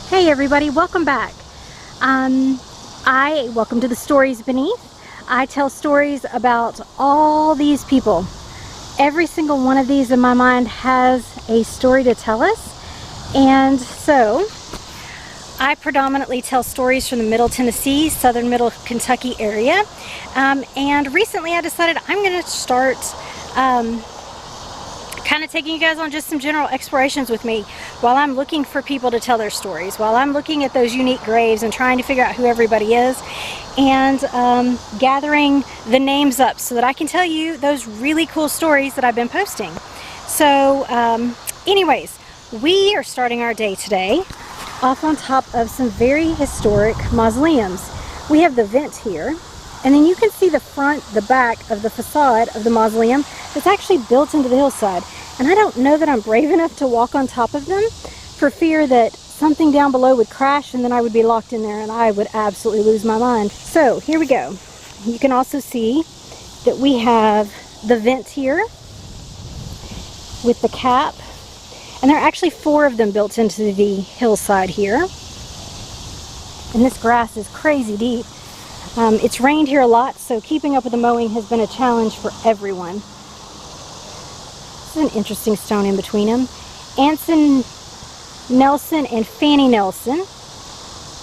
Hey everybody, welcome back. Welcome to the Stories Beneath. I tell stories about all these people. Every single one of these in my mind has a story to tell us. And so, I predominantly tell stories from the Middle Tennessee, Southern Middle Kentucky area. And recently I decided I'm going to start kind of taking you guys on just some general explorations with me while I'm looking for people to tell their stories, while I'm looking at those unique graves and trying to figure out who everybody is, and gathering the names up so that I can tell you those really cool stories that I've been posting. So anyways, we are starting our day today off on top of some very historic mausoleums. We have the vent here, and then you can see the front, the back of the facade of the mausoleum that's actually built into the hillside. And I don't know that I'm brave enough to walk on top of them for fear that something down below would crash and then I would be locked in there and I would absolutely lose my mind. So here we go. You can also see that we have the vent here with the cap. And there are actually 4 of them built into the hillside here. And this grass is crazy deep. It's rained here a lot, so keeping up with the mowing has been a challenge for everyone. An interesting stone in between them. Anson Nelson and Fannie Nelson,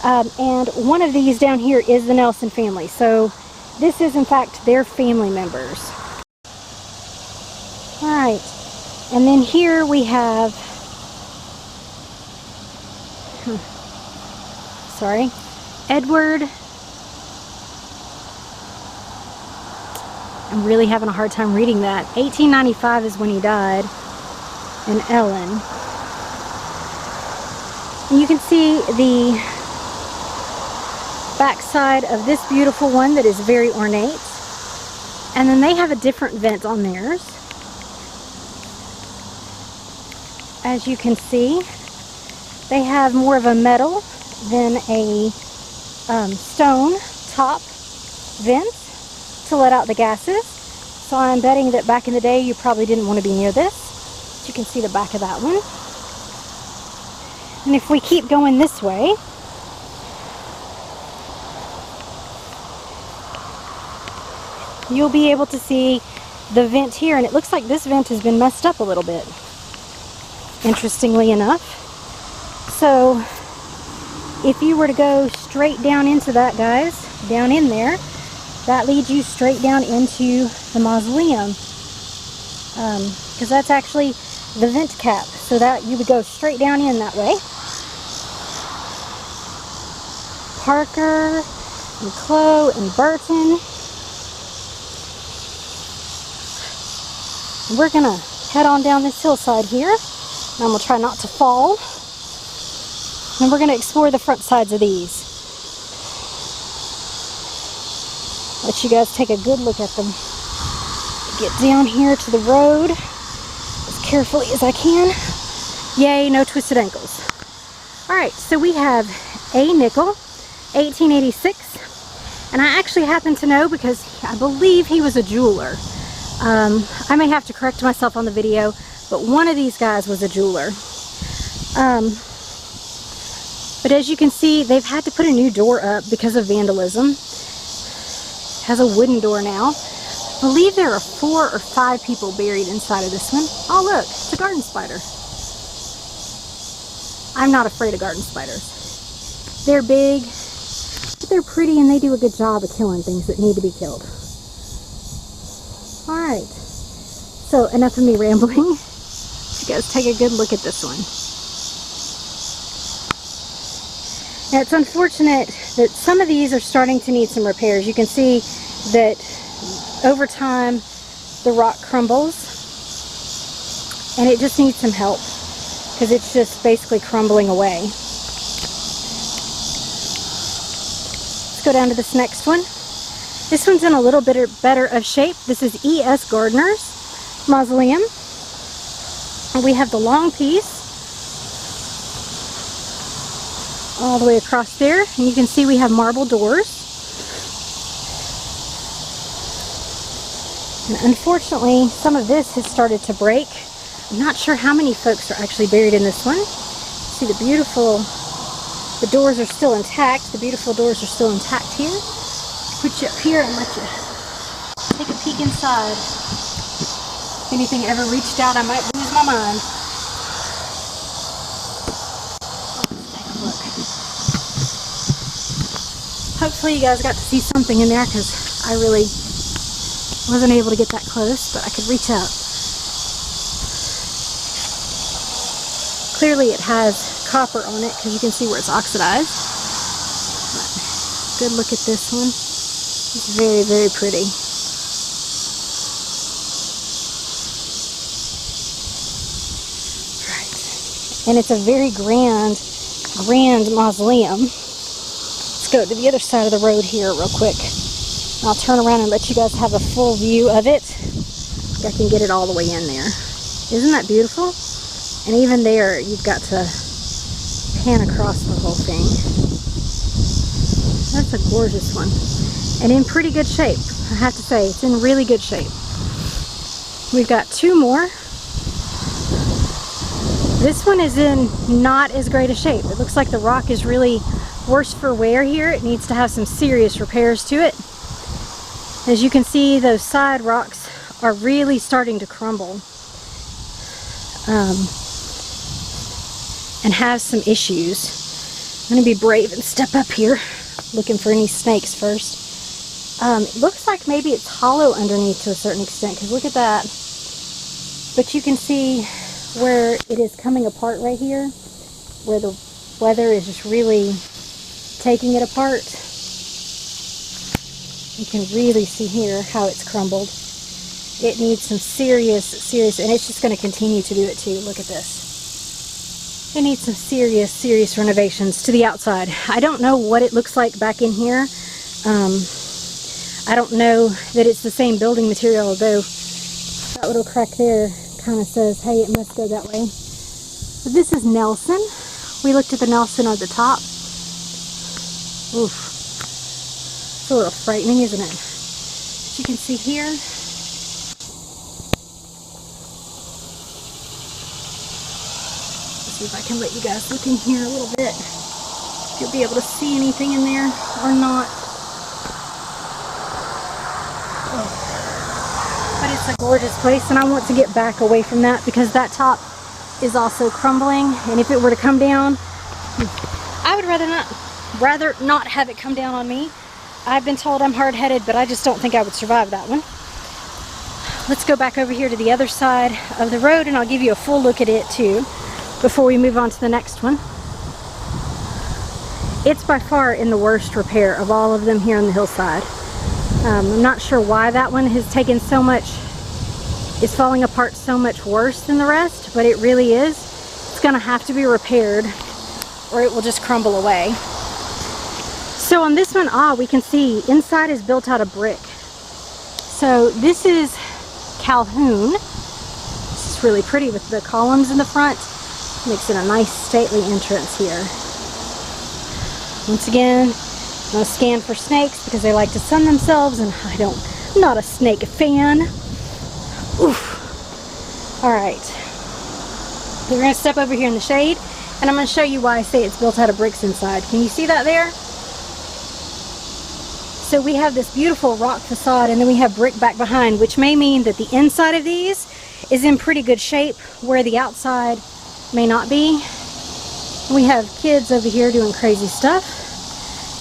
and one of these down here is the Nelson family, so this is in fact their family members. Alright, and then here we have Edward. I'm really having a hard time reading that. 1895 is when he died. And Ellen. And you can see the backside of this beautiful one that is very ornate. And then they have a different vent on theirs. As you can see, they have more of a metal than a stone top vent to let out the gases. So I'm betting that back in the day you probably didn't want to be near this. But you can see the back of that one. And if we keep going this way, you'll be able to see the vent here, and it looks like this vent has been messed up a little bit, interestingly enough. So if you were to go straight down into that, guys, down in there, that leads you straight down into the mausoleum, because that's actually the vent cap, so that you would go straight down in that way. Parker and Chloe and Burton. And we're gonna head on down this hillside here, and I'm gonna try not to fall. And we're gonna explore the front sides of these. Let you guys take a good look at them. Get down here to the road as carefully as I can. Yay, no twisted ankles. Alright, so we have a nickel, 1886. And I actually happen to know because I believe he was a jeweler. I may have to correct myself on the video, but one of these guys was a jeweler. But as you can see, they've had to put a new door up because of vandalism. Has a wooden door now. I believe there are 4 or 5 people buried inside of this one. Oh look, it's a garden spider. I'm not afraid of garden spiders. They're big, but they're pretty, and they do a good job of killing things that need to be killed. Alright, so enough of me rambling. You guys take a good look at this one. Now, it's unfortunate that some of these are starting to need some repairs. You can see that over time the rock crumbles, and it just needs some help because it's just basically crumbling away. Let's go down to this next one. This one's in a little bit better of shape. This is E.S. Gardner's mausoleum. And we have the long piece all the way across there, and you can see we have marble doors. And unfortunately, some of this has started to break. I'm not sure how many folks are actually buried in this one. See the beautiful The doors are still intact. The beautiful doors are still intact here. Put you up here and let you take a peek inside. If anything ever reached out, I might lose my mind. Let's take a look. Hopefully you guys got to see something in there, because I really wasn't able to get that close, but I could reach out. Clearly it has copper on it, because you can see where it's oxidized. But good look at this one. It's very, very pretty. Right. And it's a very grand mausoleum. Let's go to the other side of the road here real quick. I'll turn around and let you guys have a full view of it. I can get it all the way in there. Isn't that beautiful? And even there, you've got to pan across the whole thing. That's a gorgeous one. And in pretty good shape. I have to say, it's in really good shape. We've got two more. This one is in not as great a shape. It looks like the rock is really worse for wear here. It needs to have some serious repairs to it. As you can see, those side rocks are really starting to crumble and have some issues. I'm going to be brave and step up here, looking for any snakes first. It looks like maybe it's hollow underneath to a certain extent, because look at that. But you can see where it is coming apart right here, where the weather is just really taking it apart. You can really see here how it's crumbled. It needs some serious, and it's just going to continue to do it too. Look at this. It needs some serious renovations to the outside. I don't know what it looks like back in here. I don't know that it's the same building material, although that little crack there kind of says, hey, it must go that way. But this is Nelson. We looked at the Nelson at the top. Oof. It's a little frightening, isn't it? As you can see here, let's see if I can let you guys look in here a little bit. If you'll be able to see anything in there or not. Oh. But it's a gorgeous place, and I want to get back away from that, because that top is also crumbling, and if it were to come down, I would rather not have it come down on me. I've been told I'm hard-headed, but I just don't think I would survive that one. Let's go back over here to the other side of the road, and I'll give you a full look at it too before we move on to the next one. It's by far in the worst repair of all of them here on the hillside. I'm not sure why that one has taken so much, is falling apart so much worse than the rest, but it really is. It's going to have to be repaired or it will just crumble away. So on this one, we can see inside is built out of brick. So this is Calhoun. This is really pretty with the columns in the front. Makes it a nice stately entrance here. Once again, I'm going to scan for snakes because they like to sun themselves, and I'm not a snake fan. Oof. Alright. We're going to step over here in the shade, and I'm going to show you why I say it's built out of bricks inside. Can you see that there? So we have this beautiful rock facade, and then we have brick back behind, which may mean that the inside of these is in pretty good shape, where the outside may not be. We have kids over here doing crazy stuff.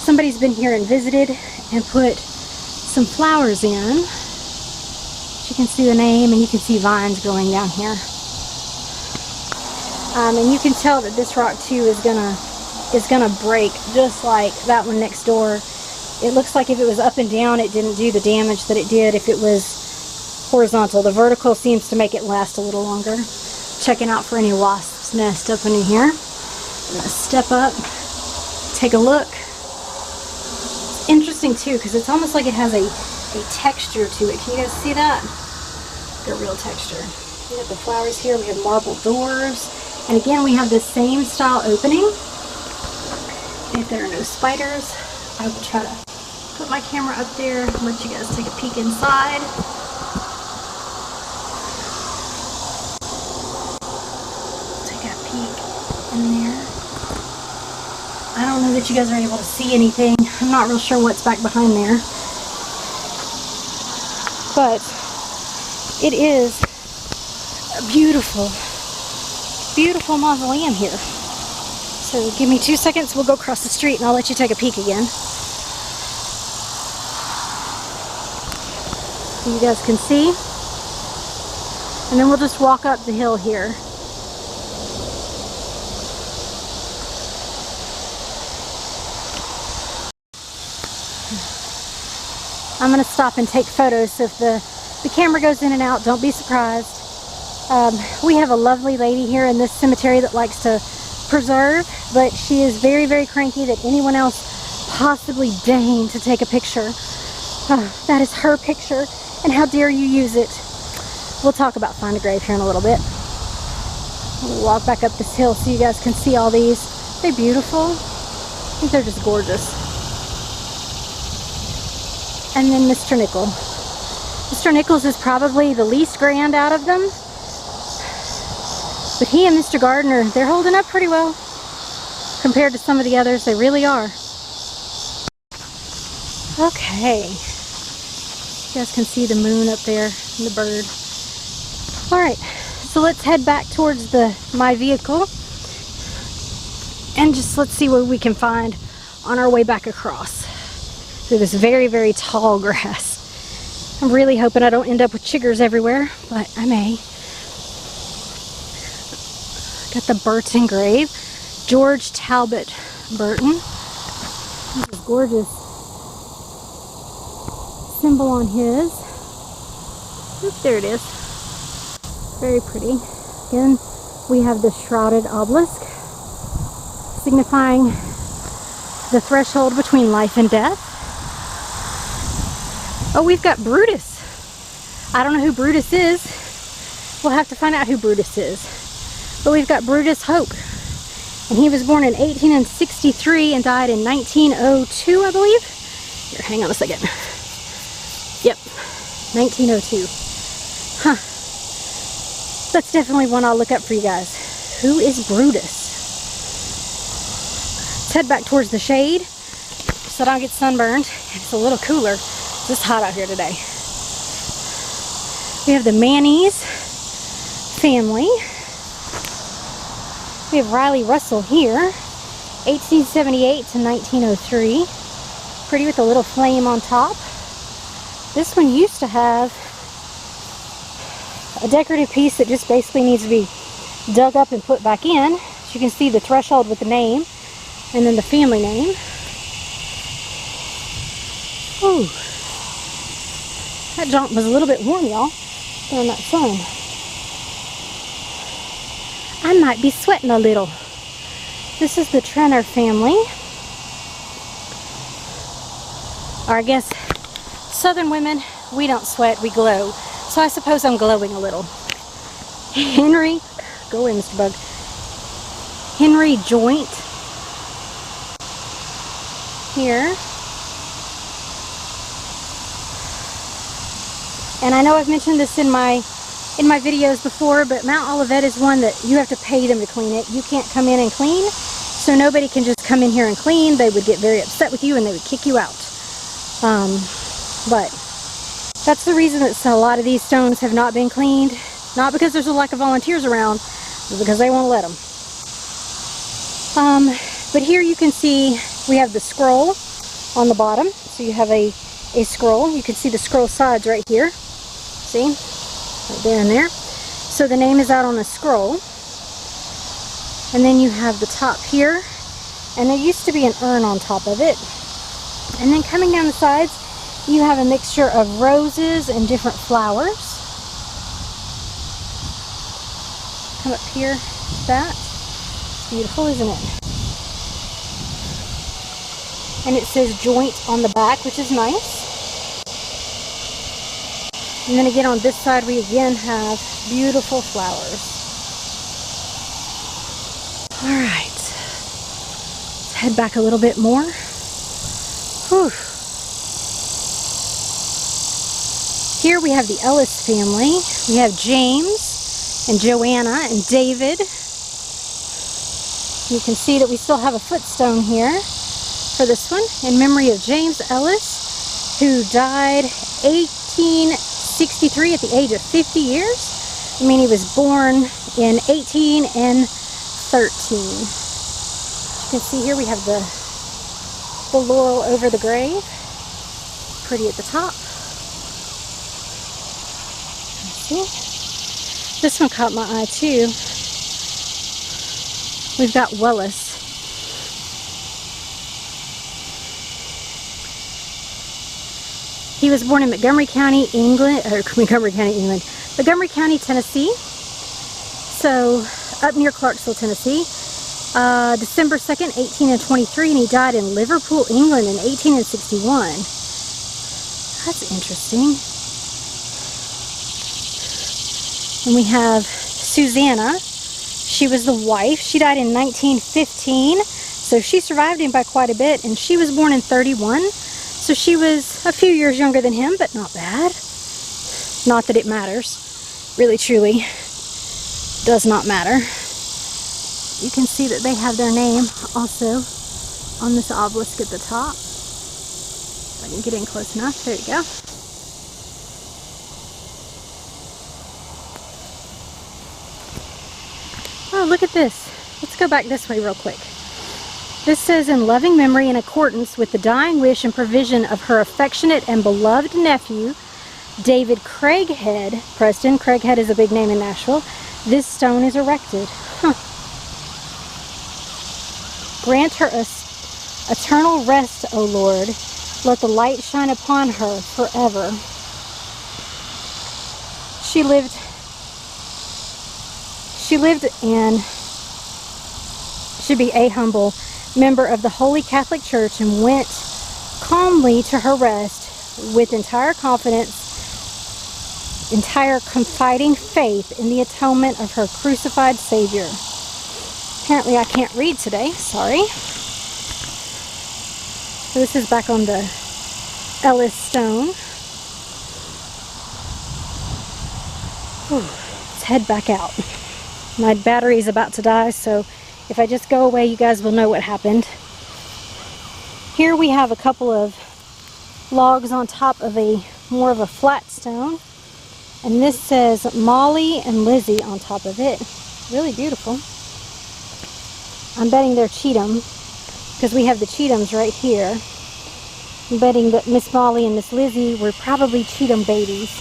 Somebody's been here and visited and put some flowers in. You can see the name, and you can see vines growing down here. And you can tell that this rock too is gonna break, just like that one next door. It looks like if it was up and down, it didn't do the damage that it did if it was horizontal. The vertical seems to make it last a little longer. Checking out for any wasp's nest up in here. I'm gonna step up, take a look. It's interesting too, because it's almost like it has a texture to it. Can you guys see that? The real texture. We have the flowers here. We have marble doors. And again, we have the same style opening. If there are no spiders, I will try to put my camera up there and let you guys take a peek inside. Take a peek in there. I don't know that you guys are able to see anything. I'm not real sure what's back behind there. But it is a beautiful, beautiful mausoleum here. So give me 2 seconds, we'll go across the street and I'll let you take a peek again. So you guys can see. And then we'll just walk up the hill here. I'm going to stop and take photos, so if the camera goes in and out, don't be surprised. We have a lovely lady here in this cemetery that likes to preserve, but she is very, very cranky that anyone else possibly deign to take a picture. That is her picture, and how dare you use it. We'll talk about Find a Grave here in a little bit. We'll walk back up this hill so you guys can see all these. They're beautiful. I think they're just gorgeous. And then Mr. Nichol. Mr. Nichols is probably the least grand out of them. But he and Mr. Gardner, they're holding up pretty well. Compared to some of the others, they really are. Okay. You guys can see the moon up there and the bird. Alright, so let's head back towards my vehicle. And just let's see what we can find on our way back across. Through this very, very tall grass. I'm really hoping I don't end up with chiggers everywhere, but I may. Got the Burton grave. George Talbot Burton. This is gorgeous symbol on his. Oop, there it is. Very pretty. Again, we have the shrouded obelisk, signifying the threshold between life and death. Oh, we've got Brutus. I don't know who Brutus is. We'll have to find out who Brutus is. But we've got Brutus Hope. And he was born in 1863 and died in 1902, I believe. Here, hang on a second. Yep, 1902. Huh. That's definitely one I'll look up for you guys. Who is Brutus? Let's head back towards the shade so I don't get sunburned. It's a little cooler. It's just hot out here today. We have the Manny's family. We have Riley Russell here, 1878 to 1903. Pretty with a little flame on top. This one used to have a decorative piece that just basically needs to be dug up and put back in. So you can see the threshold with the name and then the family name. Ooh. That jump was a little bit warm, y'all, during that sun. I might be sweating a little. This is the Trenner family. Or I guess Southern women, we don't sweat, we glow. So I suppose I'm glowing a little. Henry, go away, Mr. Bug. Henry Joint here. And I know I've mentioned this in my videos before, but Mt Olivet is one that you have to pay them to clean it. You can't come in and clean, so nobody can just come in here and clean. They would get very upset with you and they would kick you out. But that's the reason that a lot of these stones have not been cleaned. Not because there's a lack of volunteers around, but because they won't let them. But here you can see we have the scroll on the bottom. So you have a scroll. You can see the scroll sides right here. See? Right there and there. So the name is out on a scroll. And then you have the top here. And there used to be an urn on top of it. And then coming down the sides, you have a mixture of roses and different flowers. Come up here, that. It's beautiful, isn't it? And it says joint on the back, which is nice. And then again on this side, we again have beautiful flowers. All right, let's head back a little bit more. Whew. Here we have the Ellis family. We have James and Joanna and David. You can see that we still have a footstone here for this one in memory of James Ellis, who died 1863 at the age of 50 years. I mean, he was born in 1813. You can see here we have the laurel over the grave. Pretty at the top. See? This one caught my eye too. We've got Wellis. He was born in Montgomery County, Montgomery County, Tennessee. So, up near Clarksville, Tennessee. December 2nd, 1823, and he died in Liverpool, England in 1861. That's interesting. And we have Susanna. She was the wife. She died in 1915, so she survived him by quite a bit, and she was born in 31. So she was a few years younger than him, but not bad. Not that it matters. Really, truly, does not matter. You can see that they have their name also on this obelisk at the top. If I can get in close enough. There you go. Oh, look at this. Let's go back this way real quick. This says, in loving memory, in accordance with the dying wish and provision of her affectionate and beloved nephew, David Craighead Preston. Craighead is a big name in Nashville. This stone is erected. Huh. Grant her eternal rest, O Lord. Let the light shine upon her forever. She lived and should be a humble member of the Holy Catholic Church, and went calmly to her rest with entire confidence, entire confiding faith in the atonement of her crucified Savior. Apparently I can't read today, sorry. So this is back on the Ellis stone. Whew. Let's head back out. My battery is about to die, so if I just go away, you guys will know what happened. Here we have a couple of logs on top of more of a flat stone. And this says Molly and Lizzie on top of it. Really beautiful. I'm betting they're Cheatham, because we have the Cheathams right here. I'm betting that Miss Molly and Miss Lizzie were probably Cheatham babies.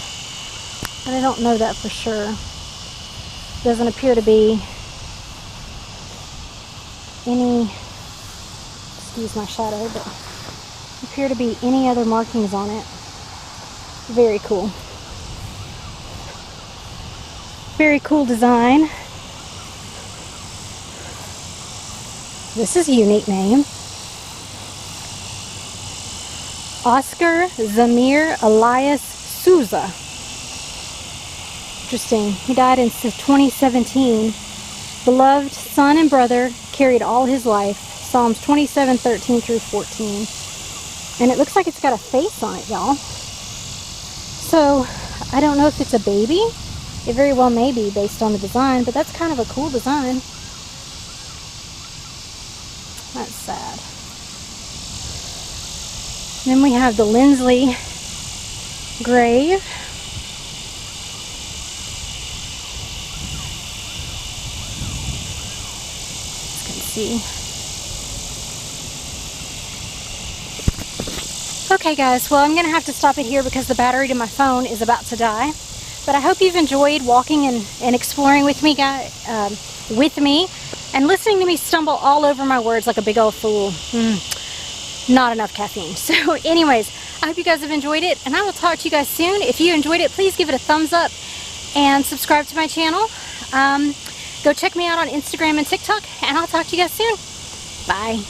But I don't know that for sure. Doesn't appear to be any, excuse my shadow, but appear to be any other markings on it. Very cool. Very cool design. This is a unique name. Oscar Zamir Elias Souza. Interesting. He died in 2017. Beloved son and brother, carried all his life. Psalms 27:13 through 14. And it looks like it's got a face on it, y'all. So, I don't know if it's a baby. It very well may be based on the design, but that's kind of a cool design. That's sad. Then we have the Lindsley grave. You can see. Okay guys, well I'm going to have to stop it here because the battery to my phone is about to die. But I hope you've enjoyed walking and exploring with me, and listening to me stumble all over my words like a big old fool. Not enough caffeine. So anyways, I hope you guys have enjoyed it, and I will talk to you guys soon. If you enjoyed it, please give it a thumbs up and subscribe to my channel. Go check me out on Instagram and TikTok, and I'll talk to you guys soon. Bye.